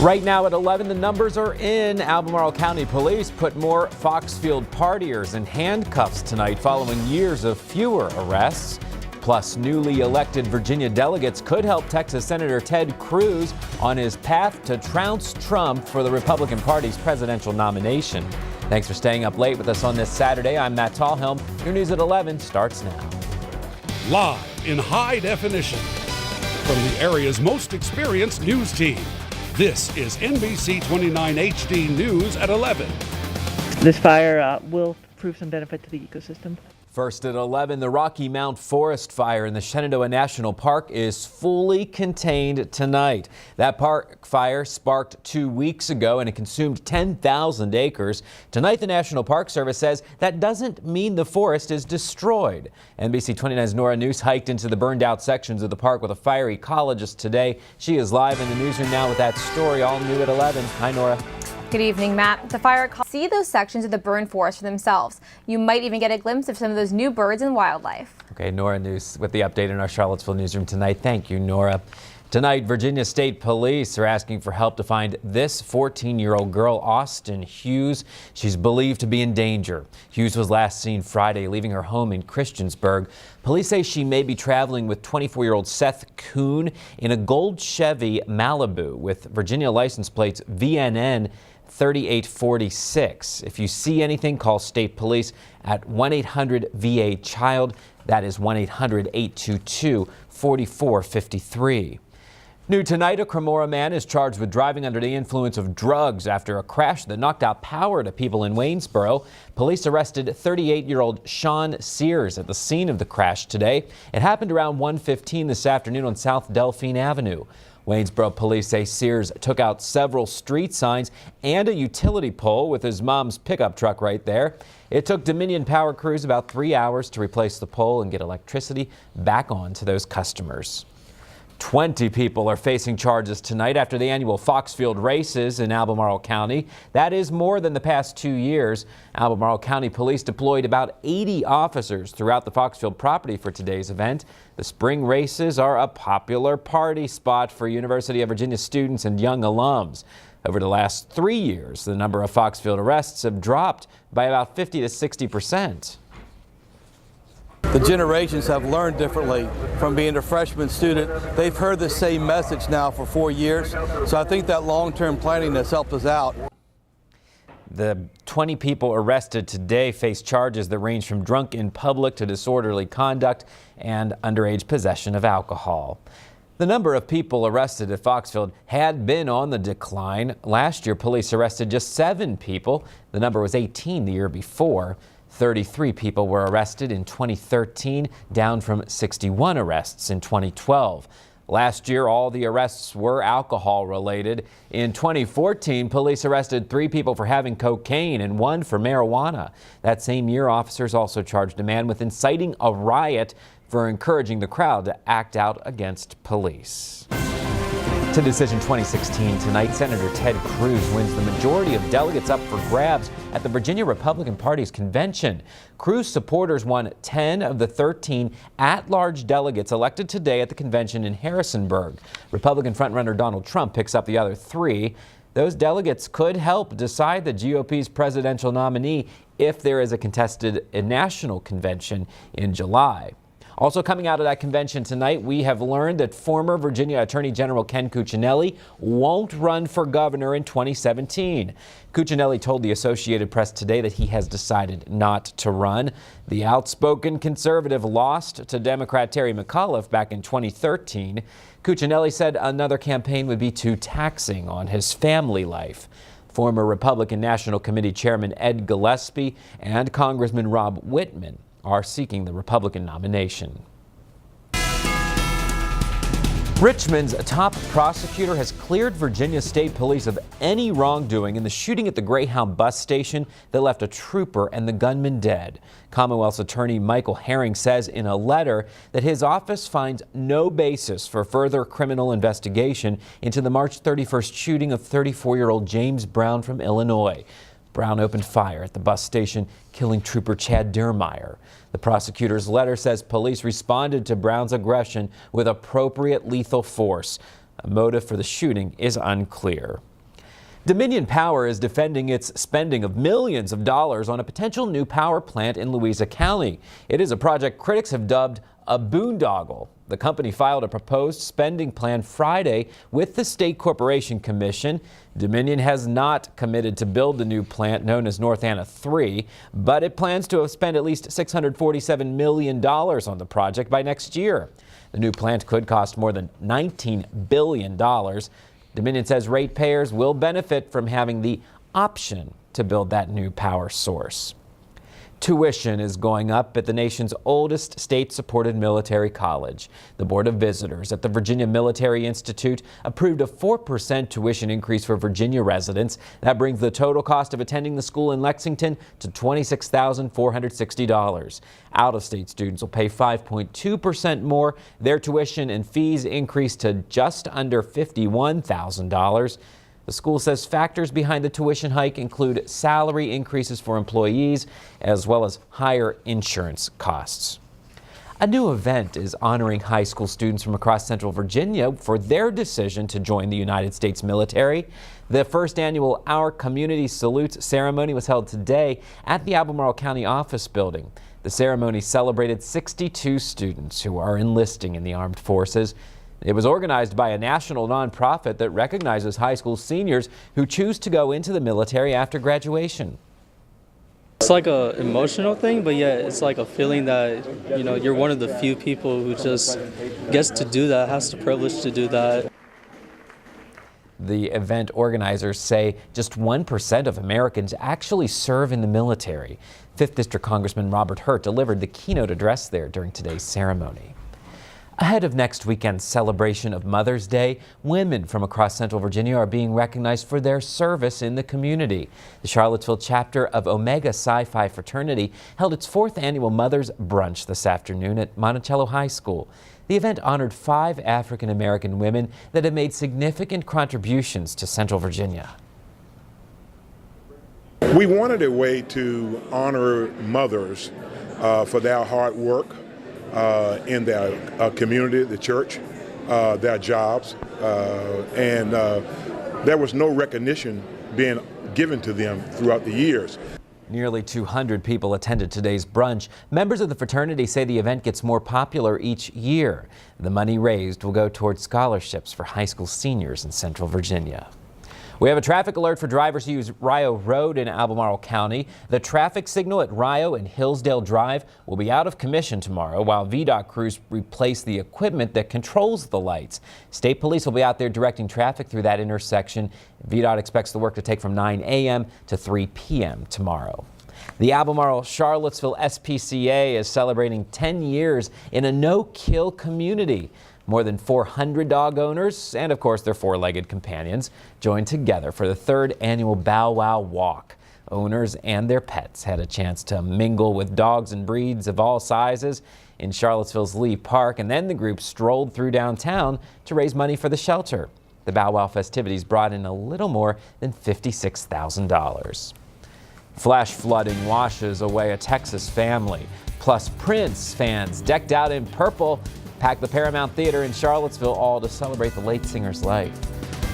Right now at 11, the numbers are in. Albemarle County Police put more Foxfield partiers in handcuffs tonight following years of fewer arrests. Plus, newly elected Virginia delegates could help Texas Senator Ted Cruz on his path to trounce Trump for the Republican Party's presidential nomination. Thanks for staying up late with us on this Saturday. I'm Matt Talhelm. Your news at 11 starts now. Live in high definition from the area's most experienced news team. This is NBC 29 HD News at 11. This fire will prove some benefit to the ecosystem. First at 11, the Rocky Mount Forest Fire in the Shenandoah National Park is fully contained tonight. That park fire sparked 2 weeks ago and it consumed 10,000 acres. Tonight, the National Park Service says that doesn't mean the forest is destroyed. NBC 29's Nora News hiked into the burned out sections of the park with a fire ecologist today. She is live in the newsroom now with that story, all new at 11. Hi, Nora. Good evening, Matt. The fire see those sections of the burned forest for themselves. You might even get a glimpse of some of those new birds and wildlife. Okay, Nora News with the update in our Charlottesville newsroom tonight. Thank you, Nora. Tonight, Virginia State Police are asking for help to find this 14-year-old girl, Austin Hughes. She's believed to be in danger. Hughes was last seen Friday leaving her home in Christiansburg. Police say she may be traveling with 24-year-old Seth Kuhn in a gold Chevy Malibu with Virginia license plates VNN 3846. If you see anything, call state police at 1-800-VA-CHILD. That is 1-800-822-4453. New tonight, a Cremora man is charged with driving under the influence of drugs after a crash that knocked out power to people in Waynesboro. Police arrested 38-year-old Sean Sears at the scene of the crash today. It happened around 1:15 this afternoon on South Delphine Avenue. Waynesboro police say Sears took out several street signs and a utility pole with his mom's pickup truck right there. It took Dominion Power crews about 3 hours to replace the pole and get electricity back on to those customers. 20 people are facing charges tonight after the annual Foxfield races in Albemarle County. That is more than the past 2 years. Albemarle County Police deployed about 80 officers throughout the Foxfield property for today's event. The spring races are a popular party spot for University of Virginia students and young alums. Over the last 3 years, the number of Foxfield arrests have dropped by about 50 to 60%. The generations have learned differently from being a freshman student. They've heard the same message now for 4 years, so I think that long-term planning has helped us out. The 20 people arrested today face charges that range from drunk in public to disorderly conduct and underage possession of alcohol. The number of people arrested at Foxfield had been on the decline. Last year, police arrested just 7 people. The number was 18 the year before. 33 people were arrested in 2013, down from 61 arrests in 2012. Last year, all the arrests were alcohol related. In 2014, police arrested 3 people for having cocaine and 1 for marijuana. That same year, officers also charged a man with inciting a riot for encouraging the crowd to act out against police. To Decision 2016 tonight, Senator Ted Cruz wins the majority of delegates up for grabs at the Virginia Republican Party's convention. Cruz supporters won 10 of the 13 at-large delegates elected today at the convention in Harrisonburg. Republican frontrunner Donald Trump picks up the other 3. Those delegates could help decide the GOP's presidential nominee if there is a contested national convention in July. Also coming out of that convention tonight, we have learned that former Virginia Attorney General Ken Cuccinelli won't run for governor in 2017. Cuccinelli told the Associated Press today that he has decided not to run. The outspoken conservative lost to Democrat Terry McAuliffe back in 2013. Cuccinelli said another campaign would be too taxing on his family life. Former Republican National Committee Chairman Ed Gillespie and Congressman Rob Whitman are seeking the Republican nomination. Richmond's top prosecutor has cleared Virginia State Police of any wrongdoing in the shooting at the Greyhound bus station that left a trooper and the gunman dead. Commonwealth's attorney Michael Herring says in a letter that his office finds no basis for further criminal investigation into the March 31st shooting of 34-year-old James Brown from Illinois. Brown opened fire at the bus station, killing Trooper Chad Dearmeyer. The prosecutor's letter says police responded to Brown's aggression with appropriate lethal force. A motive for the shooting is unclear. Dominion Power is defending its spending of millions of dollars on a potential new power plant in Louisa County. It is a project critics have dubbed a boondoggle. The company filed a proposed spending plan Friday with the State Corporation Commission. Dominion has not committed to build the new plant known as North Anna 3, but it plans to spend at least $647 million on the project by next year. The new plant could cost more than $19 billion. Dominion says ratepayers will benefit from having the option to build that new power source. Tuition is going up at the nation's oldest state-supported military college. The Board of Visitors at the Virginia Military Institute approved a 4% tuition increase for Virginia residents. That brings the total cost of attending the school in Lexington to $26,460. Out-of-state students will pay 5.2% more. Their tuition and fees increased to just under $51,000. The school says factors behind the tuition hike include salary increases for employees as well as higher insurance costs. A new event is honoring high school students from across Central Virginia for their decision to join the United States military. The first annual Our Community Salutes ceremony was held today at the Albemarle County Office Building. The ceremony celebrated 62 students who are enlisting in the armed forces. It was organized by a national nonprofit that recognizes high school seniors who choose to go into the military after graduation. It's like an emotional thing, but yeah, it's like a feeling that, you know, you're one of the few people who just gets to do that, has the privilege to do that. The event organizers say just 1% of Americans actually serve in the military. 5th District Congressman Robert Hurt delivered the keynote address there during today's ceremony. Ahead of next weekend's celebration of Mother's Day, women from across Central Virginia are being recognized for their service in the community. The Charlottesville chapter of Omega Psi Phi Fraternity held its 4th annual Mother's Brunch this afternoon at Monticello High School. The event honored 5 African American women that have made significant contributions to Central Virginia. We wanted a way to honor mothers for their hard work in their community, the church, their jobs, and there was no recognition being given to them throughout the years. Nearly 200 people attended today's brunch. Members of the fraternity say the event gets more popular each year. The money raised will go towards scholarships for high school seniors in Central Virginia. We have a traffic alert for drivers who use Rio Road in Albemarle County. The traffic signal at Rio and Hillsdale Drive will be out of commission tomorrow while VDOT crews replace the equipment that controls the lights. State police will be out there directing traffic through that intersection. VDOT expects the work to take from 9 a.m. to 3 p.m. tomorrow. The Albemarle Charlottesville SPCA is celebrating 10 years in a no-kill community. More than 400 dog owners and, of course, their 4-legged companions joined together for the 3rd annual Bow Wow Walk. Owners and their pets had a chance to mingle with dogs and breeds of all sizes in Charlottesville's Lee Park, and then the group strolled through downtown to raise money for the shelter. The Bow Wow festivities brought in a little more than $56,000. Flash flooding washes away a Texas family, plus Prince fans decked out in purple packed the Paramount Theater in Charlottesville, all to celebrate the late singer's life.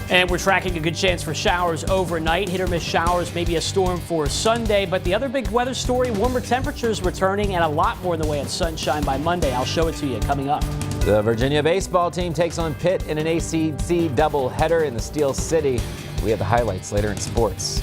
And we're tracking a good chance for showers overnight. Hit or miss showers, maybe a storm for Sunday. But the other big weather story, warmer temperatures returning and a lot more in the way of sunshine by Monday. I'll show it to you coming up. The Virginia baseball team takes on Pitt in an ACC doubleheader in the Steel City. We have the highlights later in sports.